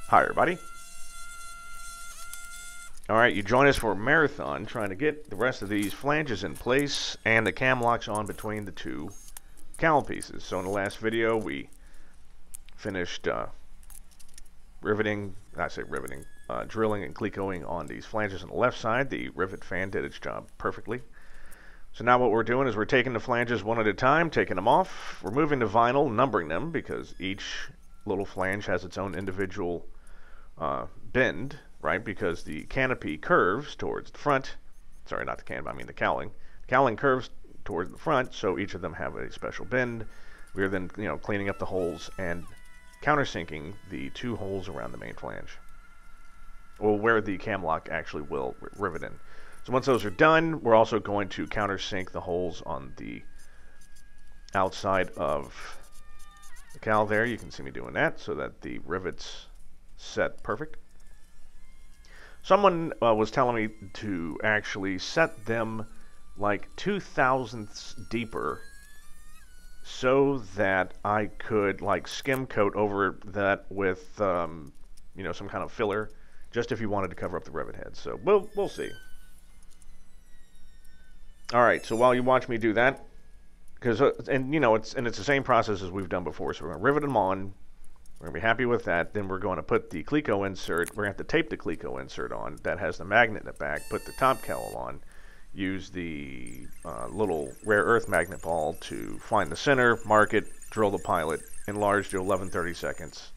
Hi everybody. Alright, you join us for a marathon trying to get the rest of these flanges in place and the cam locks on between the two cowl pieces. So in the last video we finished drilling and clecoing on these flanges on the left side. The rivet fan did its job perfectly. So now what we're doing is we're taking the flanges one at a time, taking them off, removing the vinyl, numbering them because each little flange has its own individual bend, right? Because the canopy curves towards the front. Sorry, not the canopy, I mean the cowling. Cowling curves towards the front, so each of them have a special bend. We are then, cleaning up the holes and countersinking the two holes around the main flange, or where the cam lock actually will rivet in. So once those are done, we're also going to countersink the holes on the outside of the cowl there. You can see me doing that so that the rivets set perfect. Someone was telling me to actually set them like 2/1000ths deeper so that I could like skim coat over that with some kind of filler, just if you wanted to cover up the rivet head. So we'll see. All right, so while you watch me do that, because it's the same process as we've done before. So we're going to rivet them on. We're going to be happy with that. Then we're going to put the cleco insert. We're going to have to tape the cleco insert on. That has the magnet in the back. Put the top cowl on. Use the little rare earth magnet ball to find the center, mark it, drill the pilot, enlarge to 11/32.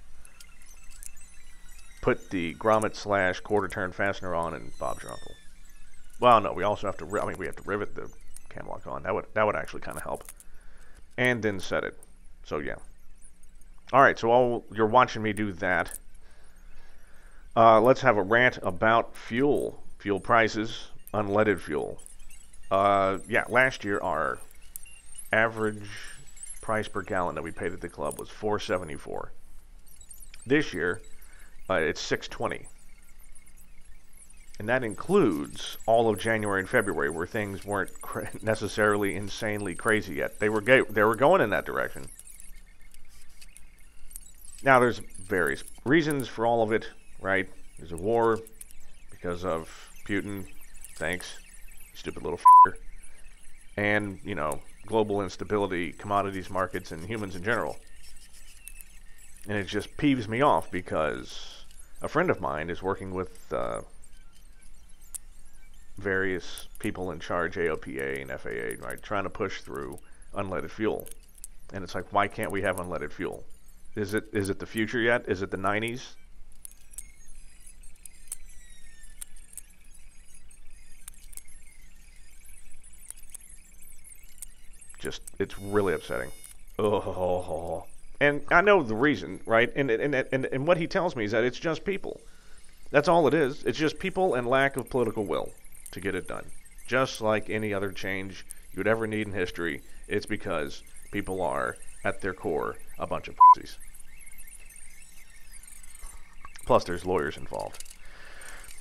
Put the grommet / quarter turn fastener on, and Bob's your uncle. Well, no, we also have to. We have to rivet the cam lock on. That would actually kind of help. And then set it. So yeah. All right. So while you're watching me do that, let's have a rant about fuel prices, unleaded fuel. Yeah, last year our average price per gallon that we paid at the club was $4.74. This year, it's $6.20. And that includes all of January and February, where things weren't necessarily insanely crazy yet. They were going in that direction. Now, there's various reasons for all of it, right? There's a war because of Putin. Thanks, stupid little f***er. And, global instability, commodities markets, and humans in general. And it just peeves me off because a friend of mine is working with various people in charge, AOPA and FAA, right, trying to push through unleaded fuel. And it's like, why can't we have unleaded fuel? Is it the future yet? Is it the 90s? It's really upsetting. Oh. And I know the reason, right? And what he tells me is that it's just people. That's all it is. It's just people and lack of political will to get it done. Just like any other change you would ever need in history, it's because people are, at their core, a bunch of pussies. Plus, there's lawyers involved.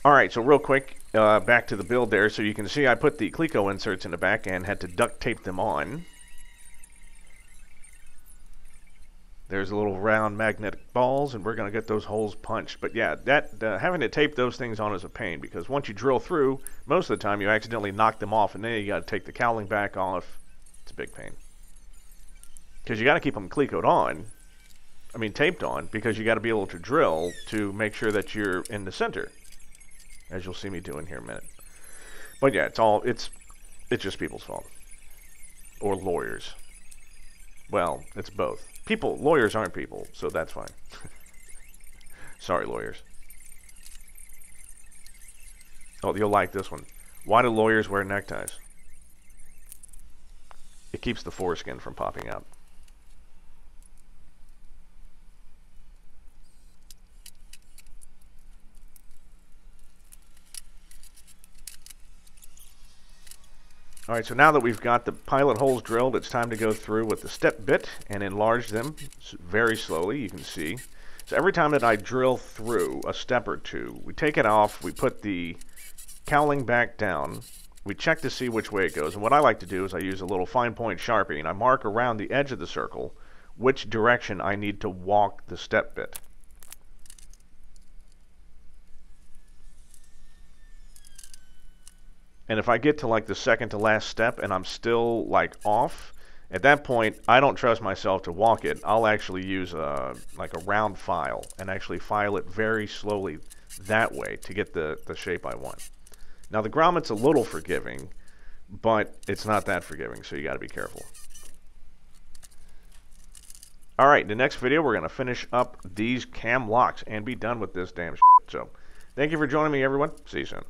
All right, so real quick, back to the build there. So you can see I put the cleco inserts in the back and had to duct tape them on. There's a little round magnetic balls, and we're going to get those holes punched. But yeah, having to tape those things on is a pain, because once you drill through, most of the time you accidentally knock them off, and then you got to take the cowling back off. It's a big pain. Because you got to keep them clecoed on, taped on, because you got to be able to drill to make sure that you're in the center, as you'll see me do in here in a minute. But yeah, it's just people's fault. Or lawyers. Well, it's both. Lawyers aren't people, so that's fine. Sorry, lawyers. Oh, you'll like this one. Why do lawyers wear neckties? It keeps the foreskin from popping out. All right, so now that we've got the pilot holes drilled, it's time to go through with the step bit and enlarge them very slowly, you can see. So every time that I drill through a step or two, we take it off, we put the cowling back down, we check to see which way it goes. And what I like to do is I use a little fine point Sharpie, and I mark around the edge of the circle which direction I need to walk the step bit. And if I get to like the second to last step and I'm still like off, at that point I don't trust myself to walk it. I'll actually use like a round file and actually file it very slowly that way to get the shape I want. Now the grommet's a little forgiving, but it's not that forgiving, so you got to be careful. Alright, in the next video we're going to finish up these cam locks and be done with this damn shit. So, thank you for joining me, everyone. See you soon.